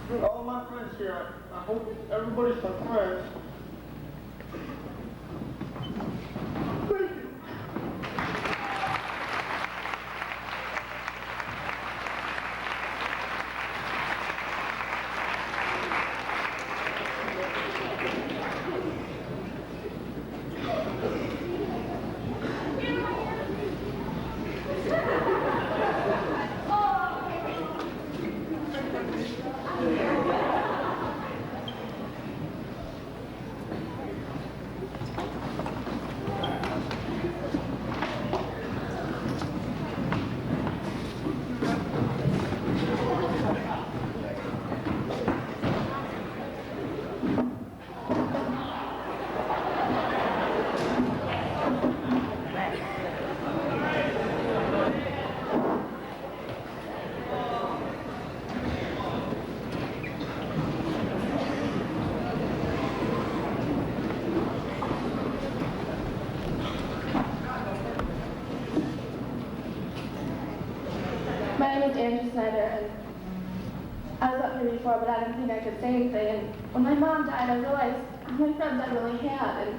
to all my friends here. I hope everybody's my friends. Thank you. My name is Andrew Snyder, and I was up here before, but I didn't think I could say anything. And when my mom died, I realized how many friends I really had. And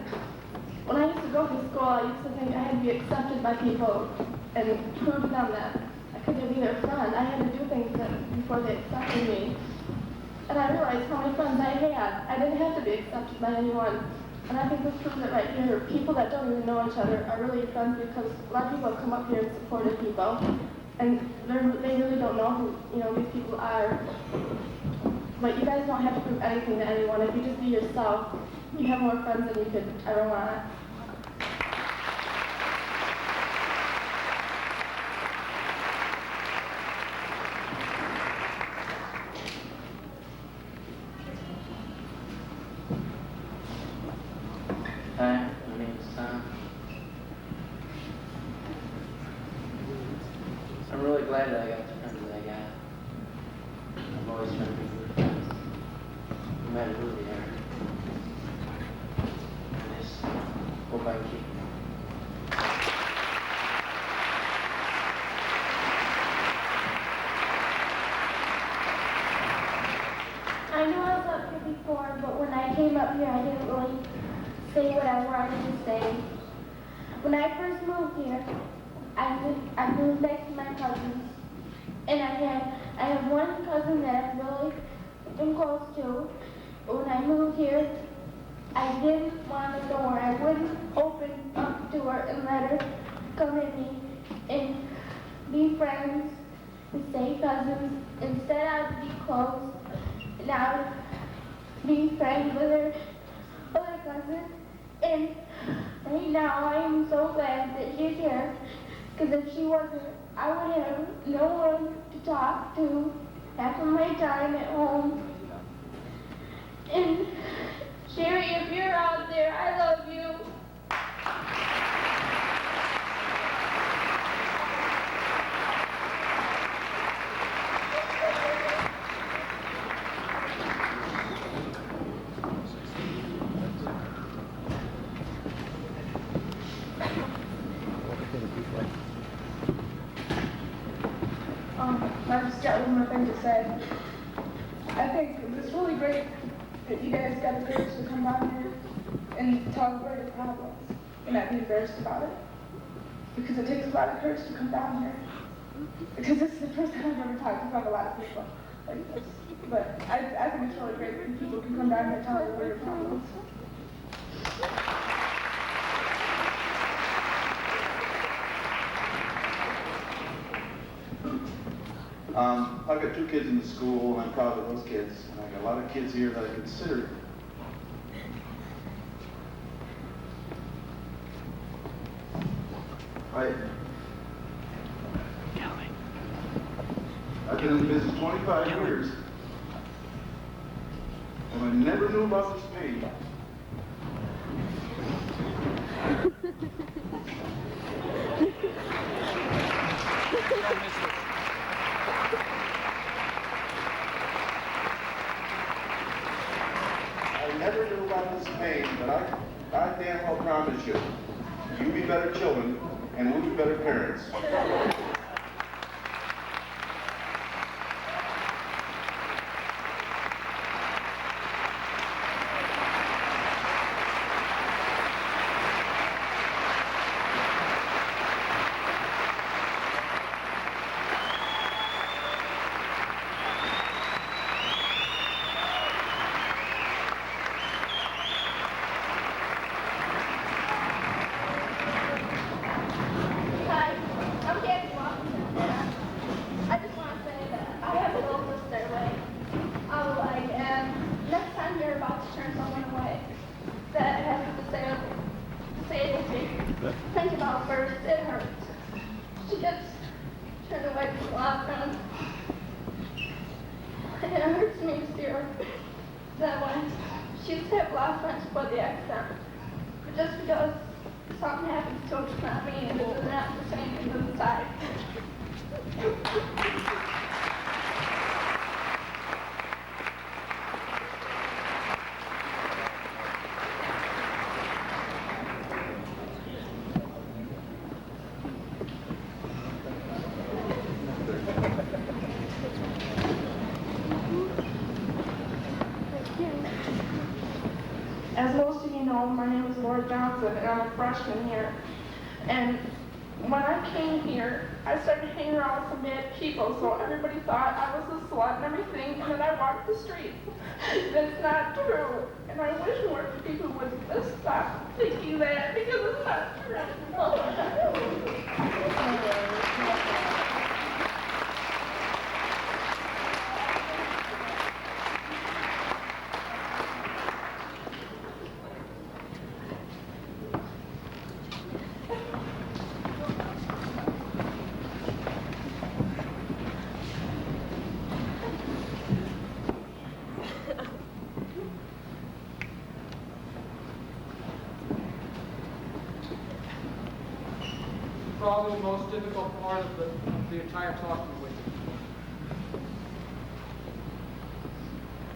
when I used to go to school, I used to think I had to be accepted by people and prove to them that I couldn't be their friend. I had to do things before they accepted me. And I realized how many friends I had. I didn't have to be accepted by anyone. And I think this proves it right here. People that don't even know each other are really friends because a lot of people have come up here and supported people. And they really don't know who, these people are. But you guys don't have to prove anything to anyone. If you just be yourself, you have more friends than you could ever want. Hi, my name is Tom. I'm really glad that I got the friends that I got. I've always tried to be good friends, no matter who they are. I just hope I can keep them. I knew I was up here before, but when I came up here, I didn't really say what I wanted to say. When I first moved here, I moved next to my cousins, and I have one cousin that I'm really been close to. But when I moved here, I didn't want to know her. I wouldn't open up to her and let her come at me and be friends and stay cousins. Instead, I would be close, and I would be friends with her other cousin. And right now, I am so glad that she's here. Because if she wasn't, I would have no one to talk to half of my time at home. And Sherry, if you're out there, I love you. I just got one more thing to say. I think it's really great that you guys got the courage to come down here and talk about your problems and not be embarrassed about it. Because it takes a lot of courage to come down here. Because this is the first time I've ever talked in front of a lot of people like this. But I think it's really great that people can come down here and tell you about your problems. I've got 2 kids in the school, and I'm proud of those kids. And I got a lot of kids here that I consider I've been in the business 25 years, and I never knew about this pain. I never knew about this pain, but I damn well promise you, you'll be better children, and we'll be better parents. name's Sarah. That one, she used to have a lot of friends before the accident. But just because something happens to her, it's not me, and it's not the same thing to the side. As most of you know, my name is Laura Johnson, and I'm a freshman here. And when I came here, I started hanging around with some bad people, so everybody thought I was a slut and everything, and then I walked the streets. That's not true. And I wish more people would just stop thinking that, because it's not true. Probably the most difficult part of the entire talking with you.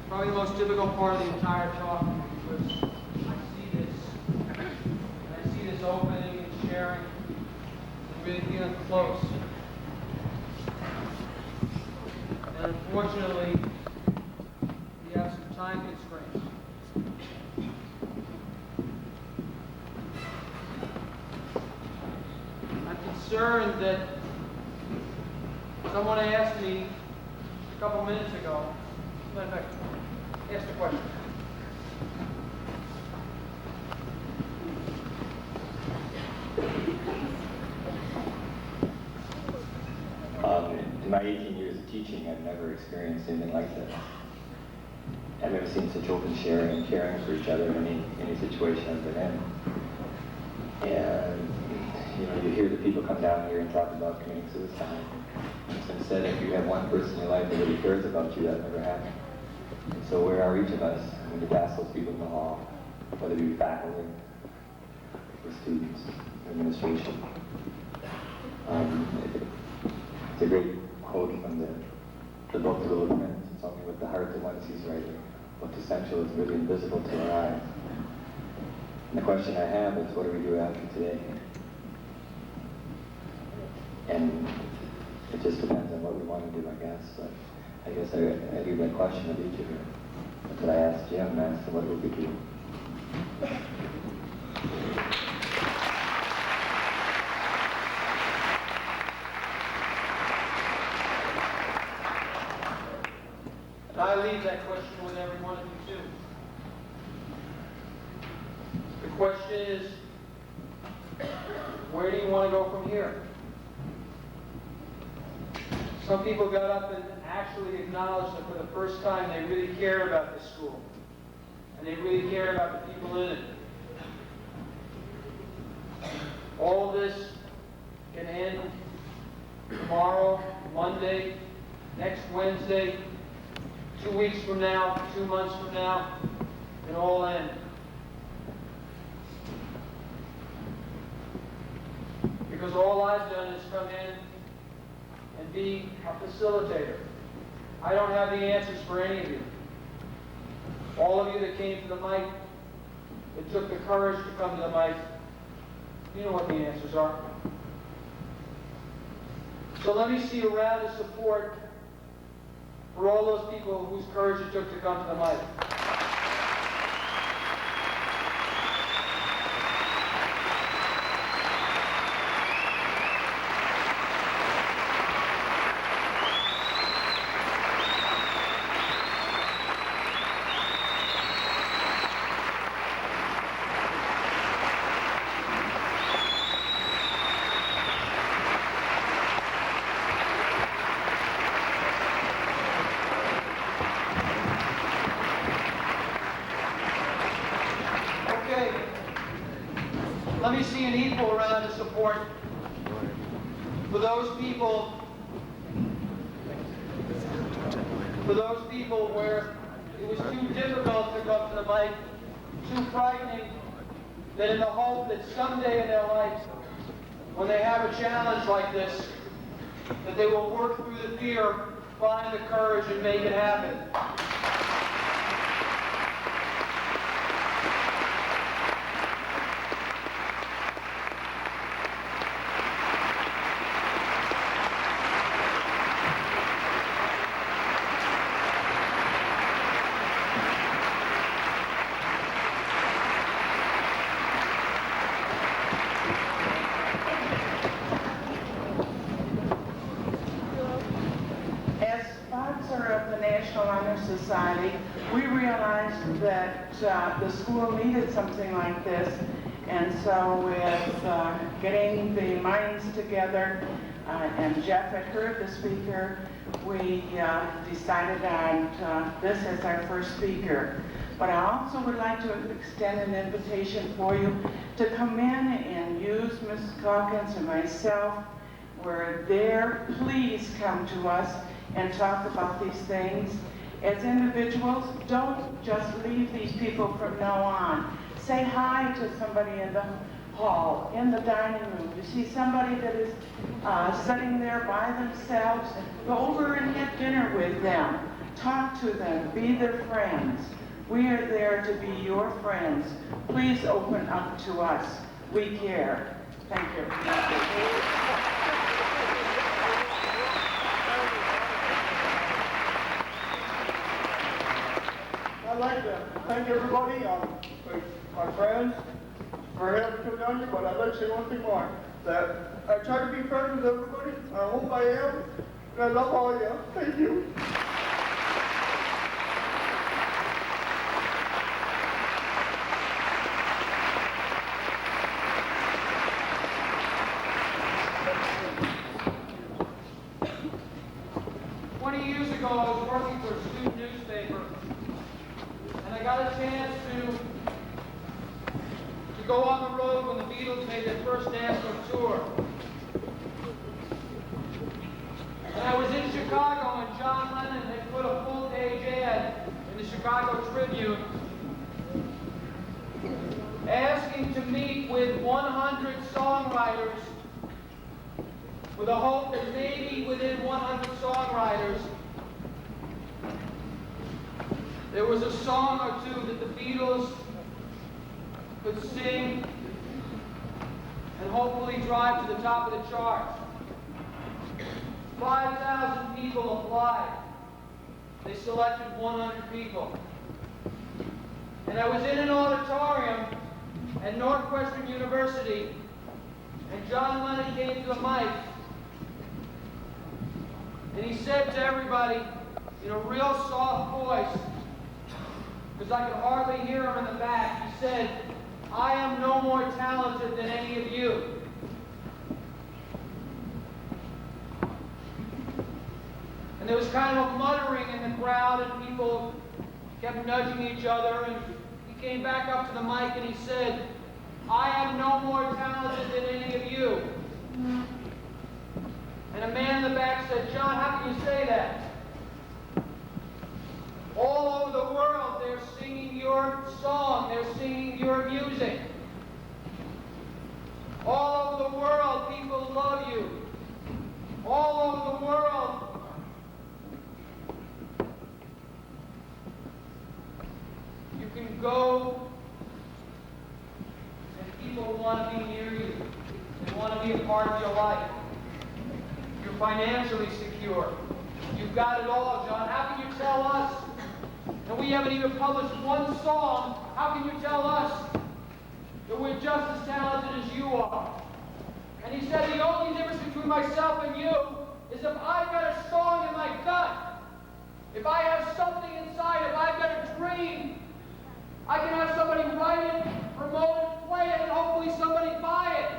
Probably the most difficult part of the entire talk because I see this opening and sharing and really feeling close. And unfortunately, we have some time constraints. I'm concerned that someone asked me a couple minutes ago, matter of fact, asked a question. In my 18 years of teaching, I've never experienced anything like this. I've never seen such open sharing and caring for each other in any situation I've been in. And you hear the people come down here and talk about committing suicide. So instead, if you have one person in your life that really cares about you, that never happened. And so where are each of us when you ask those people in the hall, whether it be faculty or students, or administration? It's a great quote from the book, The Little Prince. It's only with the heart that one sees rightly. What's essential is really invisible to our eyes. And the question I have is, what do we do after today? And it just depends on what we want to do, I guess. But I guess I leave that question of each of you. That's what I asked Jim, and I asked him what would we do. And I leave that question with every one of you too. The question is, where do you want to go from here? Some people got up and actually acknowledged that for the first time they really care about this school. And they really care about the people in it. All of this can end tomorrow, Monday, next Wednesday, 2 weeks from now, 2 months from now, and all end. Because all I've done is come in and be a facilitator. I don't have the answers for any of you. All of you that came to the mic, that took the courage to come to the mic, you know what the answers are. So let me see a round of support for all those people whose courage it took to come to the mic. Let me see an equal round of support for those people For those people where it was too difficult to come to the mic, too frightening, that in the hope that someday in their life, when they have a challenge like this, that they will work through the fear, find the courage, and make it happen. As sponsor of the National Honor Society, we realized that the school needed something like this, and so with getting the minds together, and Jeff had heard the speaker, we decided on this as our first speaker. But I also would like to extend an invitation for you to come in and use Mrs. Calkins and myself. We're there. Please come to us and talk about these things. As individuals, don't just leave these people from now on. Say hi to somebody in the hall, in the dining room. You see somebody that is sitting there by themselves, go over and have dinner with them. Talk to them, be their friends. We are there to be your friends. Please open up to us. We care. Thank you. I'd like to thank everybody, my friends, for having come down here, but I'd like to say one thing more, that I try to be friends with everybody. I hope I am, and I love all of you. Thank you. Years ago, I was working for a student newspaper, and I got a chance to go on the road when the Beatles made their first national tour. And I was in Chicago, and John Lennon had put a full-page ad in the Chicago Tribune asking to meet with 100 songwriters with a hope that maybe within 100 songwriters there was a song or two that the Beatles could sing and hopefully drive to the top of the charts. 5,000 people applied. They selected 100 people. And I was in an auditorium at Northwestern University, and John Lennon came to the mic, and he said to everybody in a real soft voice, because I could hardly hear him in the back, he said, "I am no more talented than any of you." And there was kind of a muttering in the crowd, and people kept nudging each other, and he came back up to the mic and he said, "I am no more talented than any of you." And a man in the back said, "John, how can you say that? All over the world, they're singing your song, they're singing your music. All over the world, people love you. All over the world, you can go and people want to be near you. They want to be a part of your life. You're financially secure. You've got it all, John. How can you tell us? And we haven't even published one song. How can you tell us that we're just as talented as you are?" And he said, "The only difference between myself and you is if I've got a song in my gut, if I have something inside, if I've got a dream, I can have somebody write it, promote it, play it, and hopefully somebody buy it.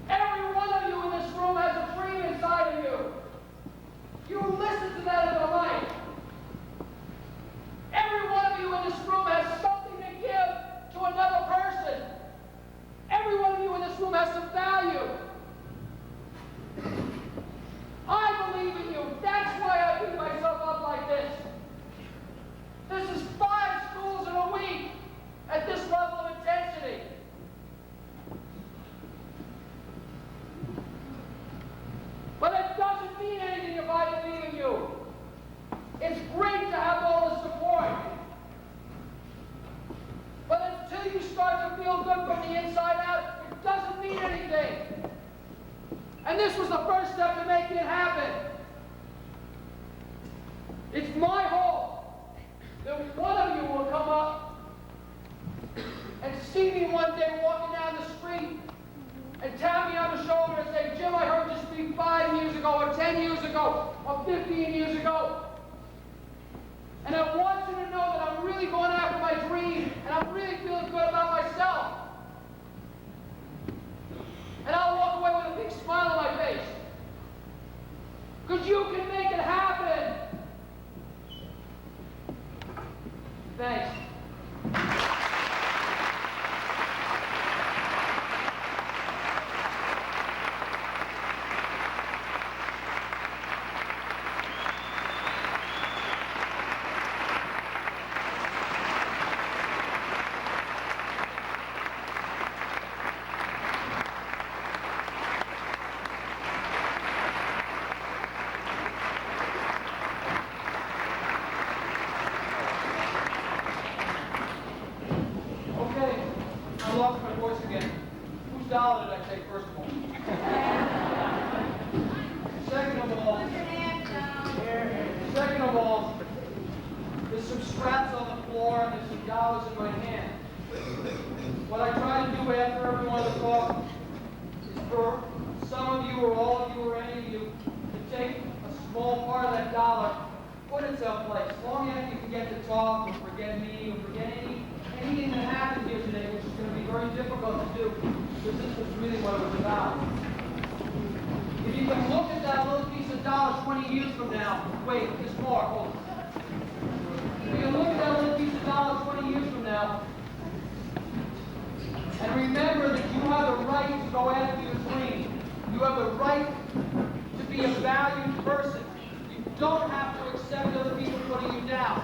Every one of you in this room has a dream inside of you. You listen to that in the mic. Every one of you in this room has something to give to another person. Every one of you in this room has some value. I believe in you. That's why I give my It's my hope that one of you will come up and see me one day walking down the street and tap me on the shoulder and say, Jim, I heard you speak 5 years ago, or 10 years ago, or 15 years ago. And I want you to know that I'm really going after my dream, and I'm really feeling good about myself. And I'll walk away with a big smile on my face. Because you can make it happen. Thanks. Okay, I lost my voice again. Whose dollar did I take first of all? Second of all, there's some scraps on the floor and there's some dollars in my hand. What I try to do after every one of the talks is for some of you or all of you or any of you to take a small part of that dollar, put it someplace. Long after you can get to talk or forget me or forget anything that happened here today, which is going to be very difficult to do, because this was really what it was about. If you can look at that little piece of dollar 20 years from now, wait, there's more, hold on. If you can look at that little piece of dollar 20 years from now, and remember that you have the right to go after your dream. You have the right to be a valued person. You don't have to accept other people putting you down.